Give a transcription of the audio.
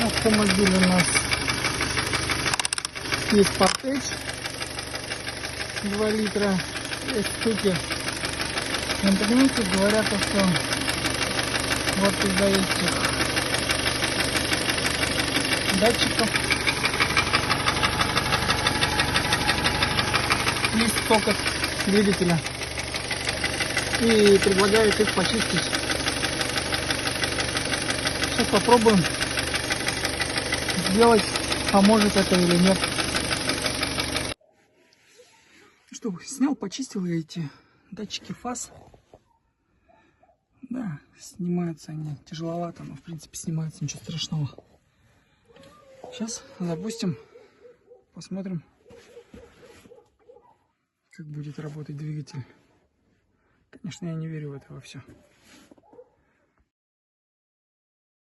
Автомобиль у нас есть Sportage 2 литра. Есть штуки в интернете говорят, что вот из-за этих датчиков есть ток двигателя, и предлагают их почистить. Сейчас попробуем сделать, поможет это или нет. Что, снял, почистил я эти датчики фаз. Да, снимаются они тяжеловато, но в принципе снимаются, ничего страшного. Сейчас запустим, посмотрим, как будет работать двигатель. Конечно, я не верю в это во все.